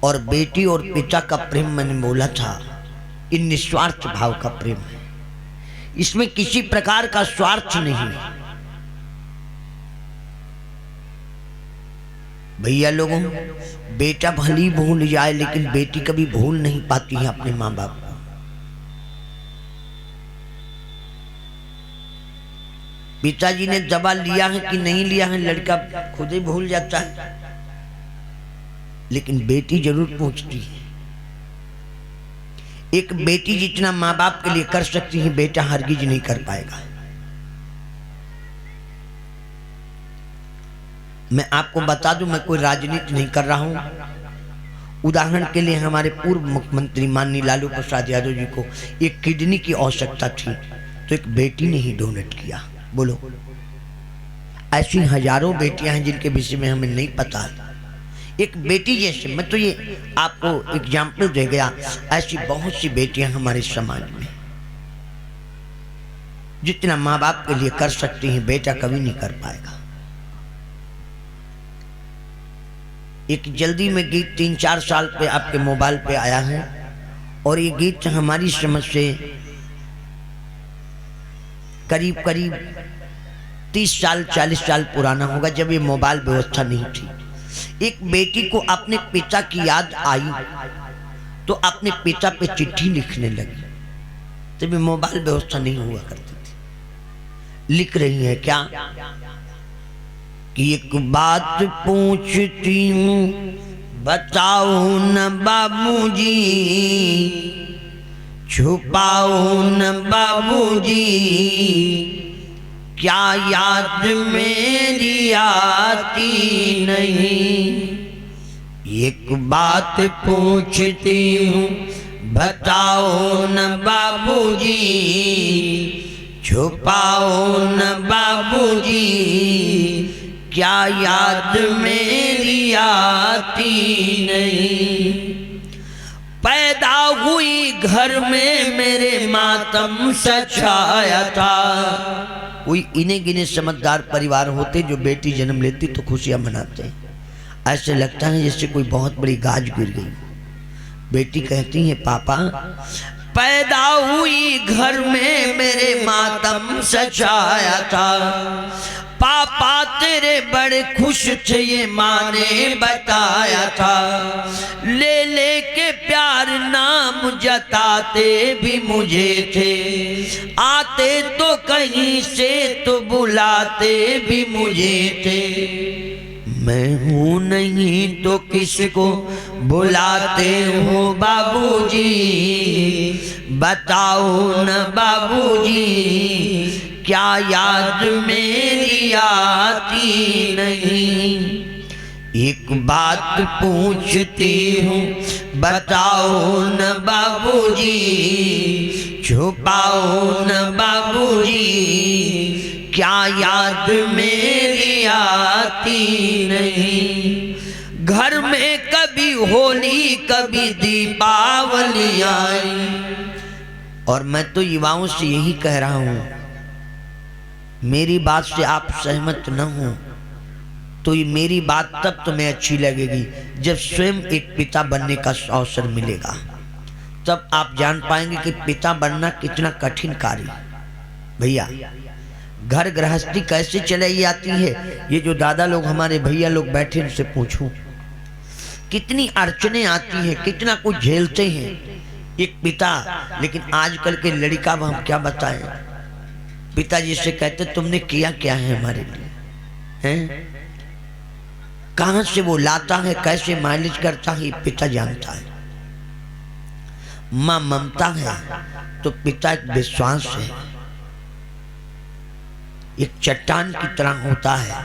और बेटी और पिता का प्रेम मैंने बोला था, इन निस्वार्थ भाव का प्रेम है, इसमें किसी प्रकार का स्वार्थ नहीं। भैया लोगों, बेटा भली भूल जाए लेकिन बेटी कभी भूल नहीं पाती है अपने माँ बाप को। पिताजी ने दवा लिया है कि नहीं लिया है लड़का खुद ही भूल जाता है, लेकिन बेटी जरूर पूछती है। एक बेटी जितना माँ बाप के लिए कर सकती है बेटा हरगिज नहीं कर पाएगा। मैं आपको बता दूं, मैं कोई राजनीति नहीं कर रहा हूं। उदाहरण के लिए हमारे पूर्व मुख्यमंत्री माननीय लालू प्रसाद यादव जी को एक किडनी की आवश्यकता थी तो एक बेटी ने ही डोनेट किया। बोलो, ऐसी हजारों बेटियां हैं जिनके विषय में हमें नहीं पता। एक बेटी जैसे, मैं तो ये आपको एग्जाम्पल दे गया, ऐसी बहुत सी बेटियां हमारे समाज में जितना माँ बाप के लिए कर सकती हैं बेटा कभी नहीं कर पाएगा। एक जल्दी में गीत 3-4 साल पे आपके मोबाइल पे आया है और ये गीत हमारी समझ से करीब करीब 30 साल 40 साल पुराना होगा, जब ये मोबाइल व्यवस्था नहीं थी। एक बेटी को अपने पिता की याद आई तो अपने पिता पे चिट्ठी लिखने लगी, तब मोबाइल व्यवस्था नहीं हुआ करती थी। लिख रही है क्या कि एक बात पूछती हूँ बताओ न बाबूजी, छुपाओ न बाबूजी, क्या याद मेरी आती नहीं। एक बात पूछती हूँ बताओ न बाबूजी, छुपाओ न बाबूजी, क्या याद मेरी आती नहीं। पैदा हुई घर में मेरे मातम सछाया था। कोई इन्हे गिने समझदार परिवार होते जो बेटी जन्म लेती तो खुशियां मनाते हैं। ऐसे लगता है जैसे कोई बहुत बड़ी गाज गिर गई। बेटी कहती है पापा पैदा हुई घर में मेरे मातम सजाया था, पापा तेरे बड़े खुश थे ये माँ ने बताया था, ले ले के प्यार नाम जताते भी मुझे थे, आते तो कहीं से तो बुलाते भी मुझे थे, मैं हूँ नहीं तो किसको बुलाते हो बाबूजी, बताओ न बाबूजी, क्या याद मेरी आती नहीं। एक बात पूछती हूँ बताओ न बाबूजी, छुपाओ न बाबूजी, क्या याद मेरी आती नहीं। घर में कभी होली कभी दीपावली आई, और मैं तो युवाओं से यही कह रहा हूं, मेरी बात से आप सहमत न हो तो ये मेरी बात तब तुम्हें अच्छी लगेगी जब स्वयं एक पिता बनने का अवसर मिलेगा, तब आप जान पाएंगे कि पिता बनना कितना कठिन कार्य। भैया घर गृहस्थी कैसे चलाई जाती है, ये जो दादा लोग हमारे भैया लोग बैठे उनसे पूछूं, कितनी अड़चने आती हैं, कितना कुछ झेलते हैं एक पिता। लेकिन आजकल के लड़का हम क्या बताएं, पिताजी से कहते तुमने किया क्या है हमारे लिए, हैं? कहां से वो लाता है, कैसे माइलेज करता है, पिता जानता है। माँ ममता है तो पिता एक विश्वास है, एक चट्टान की तरह होता है।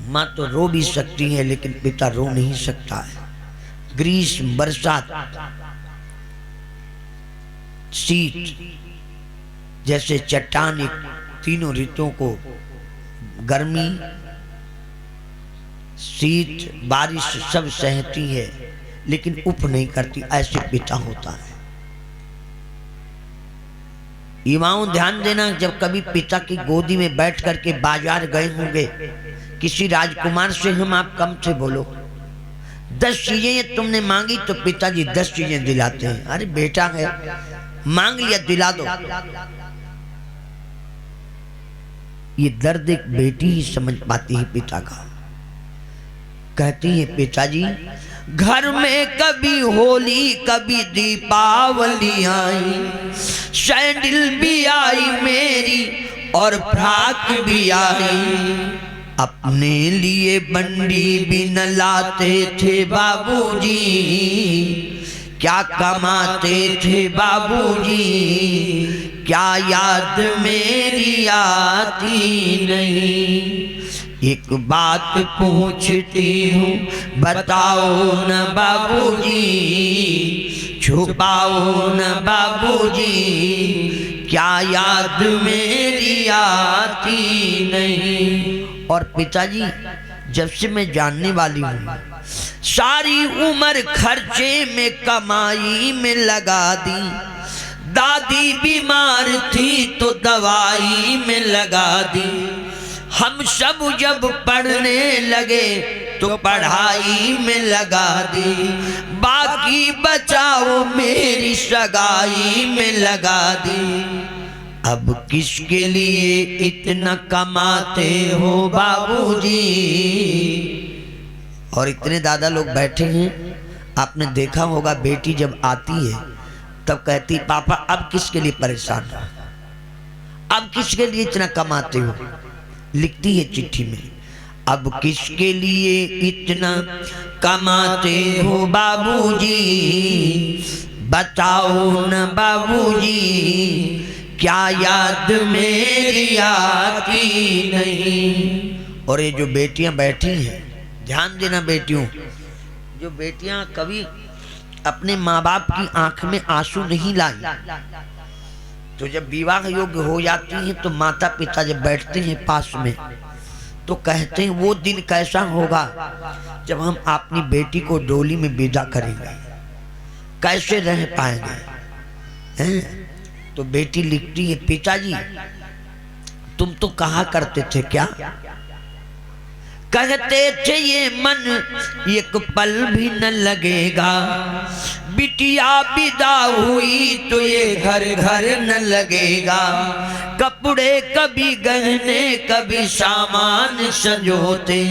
माँ तो रो भी सकती है लेकिन पिता रो नहीं सकता है। ग्रीष्म बरसात शीत जैसे चट्टान एक तीनों ऋतुओं को, गर्मी शीत बारिश सब सहती है लेकिन उप नहीं करती, ऐसे पिता होता है। युवाओं ध्यान देना, जब कभी पिता की गोदी में बैठ करके बाजार गए होंगे, किसी राजकुमार से हम आप कम से बोलो, 10 चीजें तुमने मांगी तो पिताजी 10 चीजें दिलाते हैं। अरे बेटा है, मांग लिया दिला दो। ये दर्द एक बेटी ही समझ पाती है पिता का। कहती है पिताजी घर में कभी होली कभी दीपावली आई, सैंडल भी आई मेरी और फ्राक भी आई, अपने लिए बंडी भी न लाते थे बाबूजी, क्या कमाते थे बाबूजी, क्या याद मेरी आती नहीं। एक बात पूछती हूँ बताओ न बाबूजी, छुपाओ न बाबूजी, क्या याद मेरी आती नहीं। और पिताजी जब से मैं जानने वाली हूँ सारी उम्र खर्चे में कमाई में लगा दी, दादी बीमार थी तो दवाई में लगा दी, हम सब जब पढ़ने लगे तो पढ़ाई में लगा दी, बाकी बचाओ मेरी सगाई में लगा दी। अब किसके लिए इतना कमाते हो बाबूजी। और इतने दादा लोग बैठे हैं, आपने देखा होगा बेटी जब आती है तब कहती पापा अब किसके लिए परेशान हो, अब किसके लिए इतना कमाते हो। लिखती है चिट्ठी में अब किसके लिए इतना कमाते हो बाबूजी, बताओ न बाबूजी, क्या याद मेरी आती नहीं। और ये जो बेटियां बैठी हैं, ध्यान देना बेटियों, जो बेटियां कभी अपने माँ बाप की आंख में आंसू नहीं लाई, तो जब विवाह योग्य हो जाती हैं तो माता पिता जब बैठते हैं पास में तो कहते हैं वो दिन कैसा होगा जब हम अपनी बेटी को डोली में विदा करेंगे, कैसे रह पाएंगे हैं? तो बेटी लिखती है पिताजी तुम तो कहा करते थे क्या, कहते थे ये मन एक पल भी न लगेगा, बिटिया विदा हुई तो ये घर घर न लगेगा, कपड़े कभी गहने कभी सामान संजोते,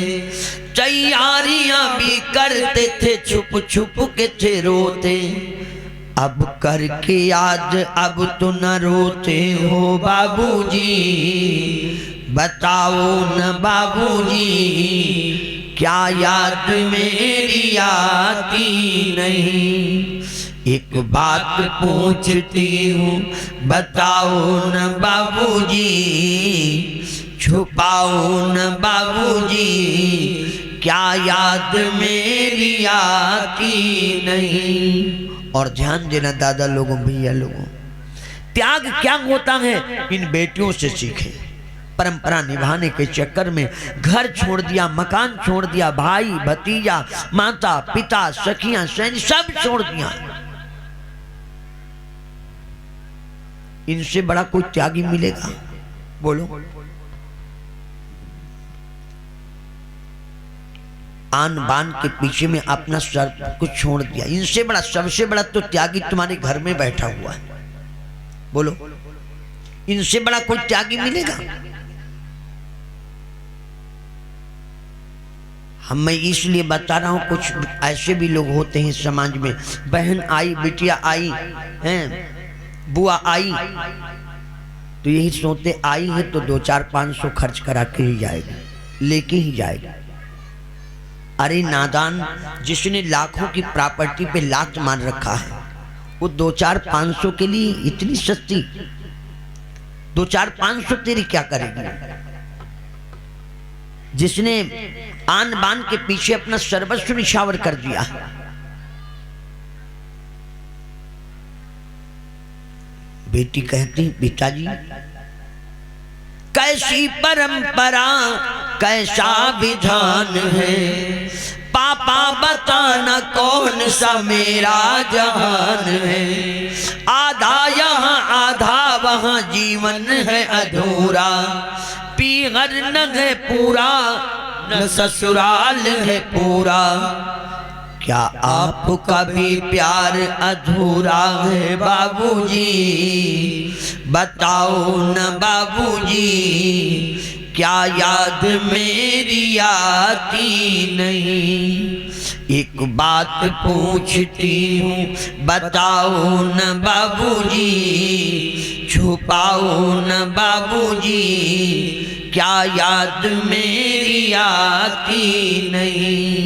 तैयारियां भी करते थे छुप छुप के थे रोते, अब करके याद अब तो न रोते हो बाबूजी, बताओ न बाबूजी, क्या याद मेरी आती नहीं। एक बात पूछती हूँ बताओ न बाबूजी, छुपाओ न बाबूजी, क्या याद मेरी आती नहीं। और ध्यान देना दादा लोगों भैया लोगों, त्याग क्या होता है इन बेटियों से सीखें। परंपरा निभाने के चक्कर में घर छोड़ दिया, मकान छोड़ दिया, भाई भतीजा माता पिता सखियां सैन सब छोड़ दिया। इनसे बड़ा कोई त्यागी मिलेगा बोलो। आन बान के पीछे में अपना सर को छोड़ दिया, इनसे बड़ा सबसे बड़ा तो त्यागी तुम्हारे घर में बैठा हुआ है बोलो। इनसे बड़ा कोई त्यागी मिलेगा। हम मैं इसलिए बता रहा हूं, कुछ ऐसे भी लोग होते हैं समाज में, बहन आई बिटिया आई हैं, बुआ आई तो यही सोचते आई है तो 200-500 खर्च करा के ही जाएगी, लेके ही जाएगी। अरे नादान, जिसने लाखों की प्रॉपर्टी पे लात मार रखा है वो 200-500 के लिए इतनी सस्ती, 200-500 तेरी क्या करेगी। जिसने आन बान के पीछे अपना सर्वस्व निछावर कर दिया। बेटी कहती पिताजी कैसी परंपरा कैसा विधान है, पापा बताना कौन सा मेरा जहान है, आधा यहाँ आधा वहाँ जीवन है अधूरा, पीहर न है पूरा न ससुराल है पूरा, क्या आपका भी प्यार अधूरा है बाबूजी? बताओ न बाबूजी, क्या याद मेरी आती नहीं? एक बात पूछती हूँ बताओ न बाबूजी, छुपाओ न बाबूजी, क्या याद मेरी आती नहीं?